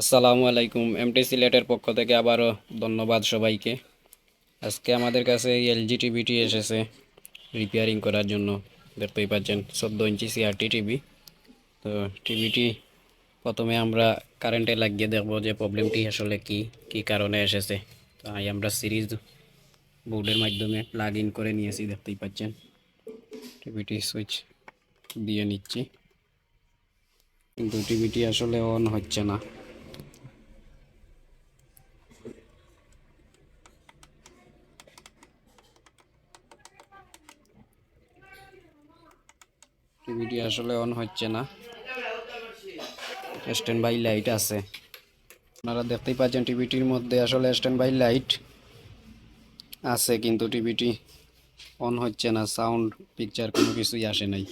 আসসালামু আলাইকুম। এমটি সিলেটের পক্ষ থেকে আবারও ধন্যবাদ সবাইকে। আজকে আমাদের কাছে এলজি টিভিটি এসেছে রিপেয়ারিং করার জন্য। দেখতেই পাচ্ছেন 14 ইঞ্চি সিআরটি টিভি। তো টিভিটি প্রথমে আমরা কারেন্টে লাগিয়ে দেখব যে প্রবলেমটি আসলে কি কি কারণে এসেছে। তাই আমরা সিরিজ বোর্ডের মাধ্যমে প্লাগ ইন করে নিয়েছি, দেখতেই পাচ্ছেন। টিভিটি সুইচ দিয়ে নিচ্ছি, কিন্তু টিভিটি আসলে অন হচ্ছে না। টিভিটি আসলে অন হচ্ছে না। স্ট্যান্ড বাই লাইট আছে, আপনারা দেখতেই পাচ্ছেন টিভিটির মধ্যে আসলে স্ট্যান্ড বাই লাইট আছে, কিন্তু টিভিটি অন হচ্ছে না। সাউন্ড পিকচার কোনো কিছুই আসে নাই।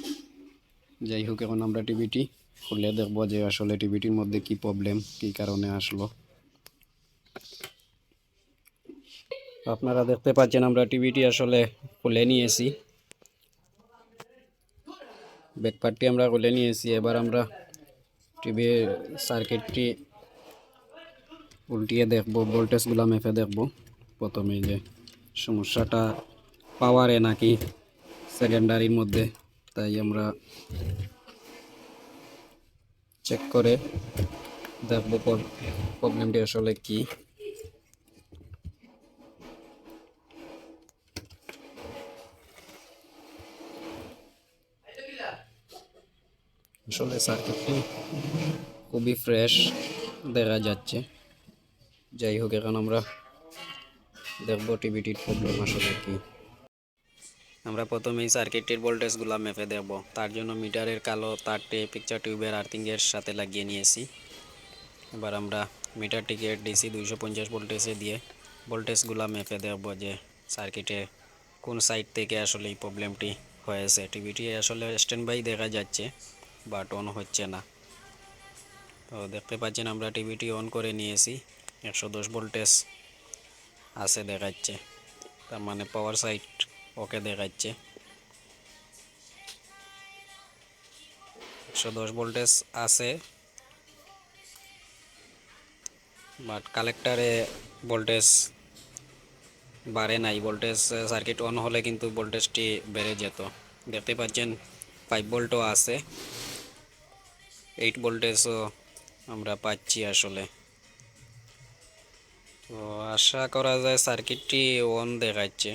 যাই হোক, এখন আমরা টিভিটি খুলে দেখব যে আসলে টিভিটির মধ্যে কি প্রবলেম, কি কারণে আসলো। আপনারা দেখতে পাচ্ছেন আমরা টিভিটি আসলে খুলে নিয়েছি, ব্যাকপার্টটি আমরা খুলে নিয়েছি। এবার আমরা টিভির সার্কিটটি উল্টিয়ে দেখব, ভোল্টেজগুলো মেপে দেখব প্রথমে যে সমস্যাটা পাওয়ারে নাকি সেকেন্ডারির মধ্যে। তাই আমরা চেক করে দেখব প্রবলেমটি আসলে কি। আসলে সার্কিটটি খুবই ফ্রেশ দেখা যাচ্ছে। যাই হোক, এখন আমরা দেখব টিভিটির প্রবলেম আসলে কি। আমরা প্রথমেই সার্কিটটির ভোল্টেজগুলো মেপে দেখব। তার জন্য মিটারের কালো তারটি পিকচার টিউবের আর্থিংয়ের সাথে লাগিয়ে নিয়েছি। এবার আমরা মিটারটিকে ডিসি 250 ভোল্টেজে দিয়ে ভোল্টেজগুলো মেপে দেখব যে সার্কিটে কোন সাইড থেকে আসলে এই প্রবলেমটি হয়েছে। টিভিটি আসলে স্ট্যান্ড বাই দেখা যাচ্ছে, বাট অন হচ্ছে না। তো দেখতে পাচ্ছেন আমরা টিভিটি অন করে নিয়েছি, 110 ভোল্টেজ আছে দেখাচ্ছে, তার মানে পাওয়ার সাইড ওকে দেখাচ্ছে। 110 ভোল্টেজ আছে, বাট কালেক্টারে ভোল্টেজ বাড়ে নাই। ভোল্টেজ সার্কিট অন হলে কিন্তু ভোল্টেজটি বেড়ে যেত। দেখতে পাচ্ছেন 5 ভোল্টও আছে, 8 ভোল্টেজও আমরা পাচ্ছি আসলে। তো আশা করা যায় সার্কিটটি অন দেখাচ্ছে,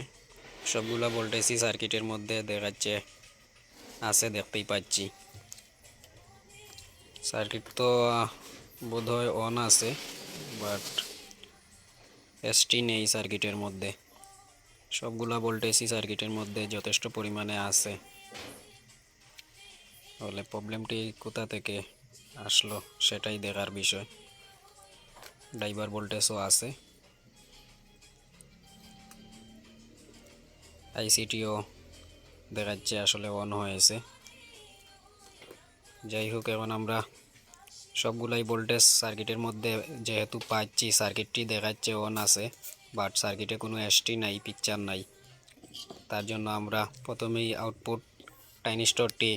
সবগুলা ভোল্টেজই সার্কিটের মধ্যে দেখাচ্ছে আছে, দেখতেই পাচ্ছি। সার্কিট তো বোধহয় অন আছে, বাট এসটি নেই সার্কিটের মধ্যে। সবগুলা ভোল্টেজই সার্কিটের মধ্যে যথেষ্ট পরিমাণে আছে। তাহলে প্রবলেমটি কোথা থেকে আসলো সেটাই দেখার বিষয়। ড্রাইভার ভোল্টেজও আছে, আইসিটিও দেখাচ্ছে আসলে অন হয়েছে। যাই হোক, এখন আমরা সবগুলাই ভোল্টেজ সার্কিটের মধ্যে যেহেতু পাচ্ছি, সার্কিটটি দেখাচ্ছে অন আছে, বাট সার্কিটে কোনো এসটি নাই, পিকচার নাই। তার জন্য আমরা প্রথমেই আউটপুট টাইনিস্টরটি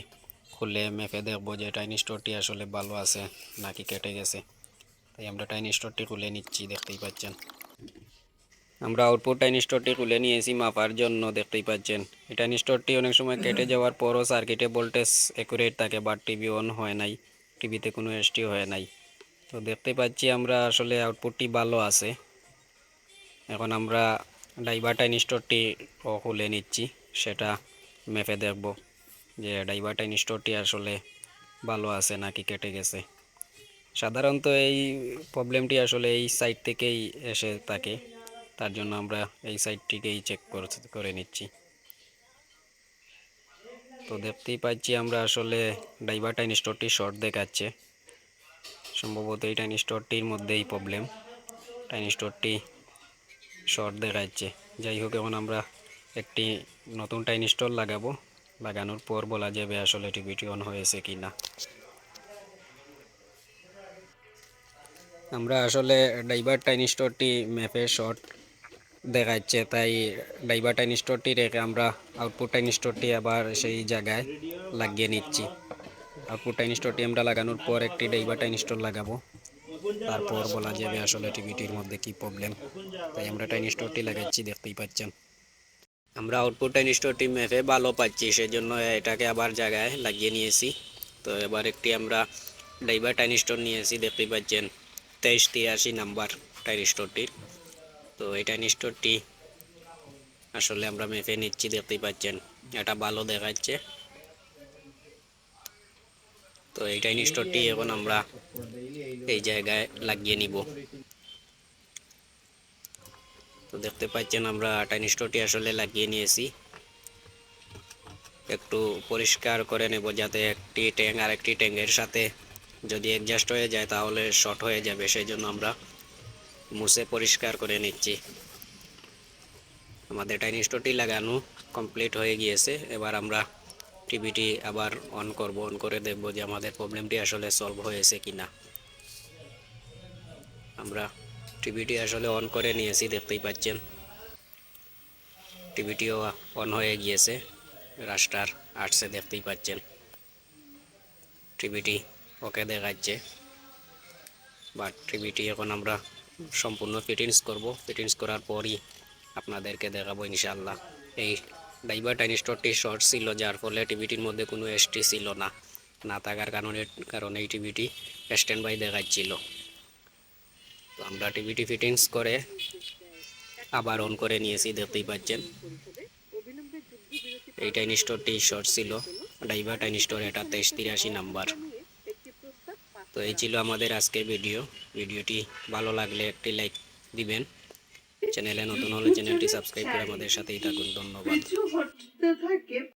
খুলে মেপে দেখব যে টাইনিস্টরটি আসলে ভালো আছে নাকি কেটে গেছে। তাই আমরা টাইনিস্টরটি খুলে নিচ্ছি, দেখতেই পাচ্ছেন। আমরা আউটপুট টাইনিস্টরটি খুলে নিয়েছি মাপার জন্য, দেখতেই পাচ্ছেন। এই টাইনিস্টরটি অনেক সময় কেটে যাওয়ার পরও সার্কিটে ভোল্টেজ অ্যাকুরেট থাকে, বাট টিভি অন হয় নাই, টিভিতে কোনো এসটি হয় নাই। তো দেখতে পাচ্ছি আমরা আসলে আউটপুটটি ভালো আছে। এখন আমরা ড্রাইভার টাইনিস্টরটি খুলে নিচ্ছি, সেটা মেপে দেখব যে ড্রাইভার টাইনিস্টরটি আসলে ভালো আছে নাকি কেটে গেছে। সাধারণত এই প্রবলেমটি আসলে এই সাইড থেকেই এসে থাকে, তার জন্য আমরা এই সাইডটিকেই চেক করে নিচ্ছি। তো দেখতেই পাচ্ছি আমরা আসলে ড্রাইভার টাইনিস্টরটি শর্ট দেখাচ্ছে, সম্ভবত এই টাইনিস্টরটির মধ্যেই প্রবলেম, টাইনিস্টরটি শর্ট দেখাচ্ছে। যাই হোক, এখন আমরা একটি নতুন টাইনিস্টর লাগাবো, লাগানোর পর বলা যাবে আসলে টিভিটি অন হয়েছে কি না। আমরা আসলে ড্রাইভার টাইনিস্টরটি ম্যাপে শর্ট দেখাচ্ছে, তাই ড্রাইভার টাইনিস্টরটি রেখে আমরা আউটপুট টাইনিস্টরটি আবার সেই জায়গায় লাগিয়ে নিচ্ছি। আউটপুট টাইনিস্টরটি আমরা লাগানোর পর একটি ড্রাইভার টাইনিস্টর লাগাবো। তারপর বলা যাবে আসলে টিভিটির মধ্যে কি প্রবলেম। তাই আমরা টাইনি স্টোরটি লাগাচ্ছি, দেখতেই পাচ্ছেন। আমরা আউটপুট টাইনি স্টোরটি ম্যাপে ভালো পাচ্ছি, সেজন্য এটাকে আবার জায়গায় লাগিয়ে নিয়েছি। তো এবার একটি আমরা ড্রাইভার টাইনি স্টোর নিয়েছি, দেখতেই পাচ্ছেন 2383 নাম্বার টাইনি স্টোরটির। তো এই টাইনি স্টোরটি আসলে আমরা ম্যাপে নিচ্ছি, দেখতেই পাচ্ছেন এটা ভালো দেখাচ্ছে। তো এই টাইনি স্টোরটি এখন আমরা এই জায়গায় লাগিয়ে নিব। তো দেখতে পাচ্ছেন আমরা টাইনি স্টোরটি আসলে লাগিয়ে নিয়েছি। একটু পরিষ্কার করে নেব যাতে একটি ট্যাঙ্ক আর একটি ট্যাঙ্কের সাথে যদি অ্যাডজাস্ট হয়ে যায় তাহলে শর্ট হয়ে যাবে, সেই জন্য আমরা মুছে পরিষ্কার করে নিচ্ছি। আমাদের টাইনি স্টোরটি লাগানো কমপ্লিট হয়ে গিয়েছে। এবার আমরা টিভিটি আবার অন করব, অন করে দেখব যে আমাদের প্রবলেমটি আসলে সলভ হয়েছে কিনা। আমরা টিভিটি আসলে অন করে নিয়েছি, দেখতেই পাচ্ছেন টিভিটিও অন হয়ে গিয়েছে, রাস্টার আসছে, দেখতেই পাচ্ছেন টিভিটি ওকে দেখাচ্ছে। বাট টিভিটি এখন আমরা সম্পূর্ণ ফিটিংস করব, ফিটিংস করার পরই আপনাদেরকে দেখাবো ইনশাআল্লাহ। এই ড্রাইভার টাইনি স্টোরটি শর্ট ছিল, যার ফলে টিভিটির মধ্যে কোনো এসটি ছিল না, না থাকার কারণে এই টিভিটি স্ট্যান্ড বাই দেখাচ্ছিল। তো আমরা টিভিটি ফিটিংস করে আবার অন করে নিয়েছি, দেখতেই পাচ্ছেন এই টাইনি স্টোরটি শর্ট ছিল, ড্রাইভার টাইনি স্টোর, এটা 2383 নাম্বার। তো এই ছিল আমাদের আজকের ভিডিওটি ভালো লাগলে একটি লাইক দিবেন, চ্যানেলে নতুন হলে চ্যানেলটি সাবস্ক্রাইব করে আমাদের সাথেই থাকুন। ধন্যবাদ।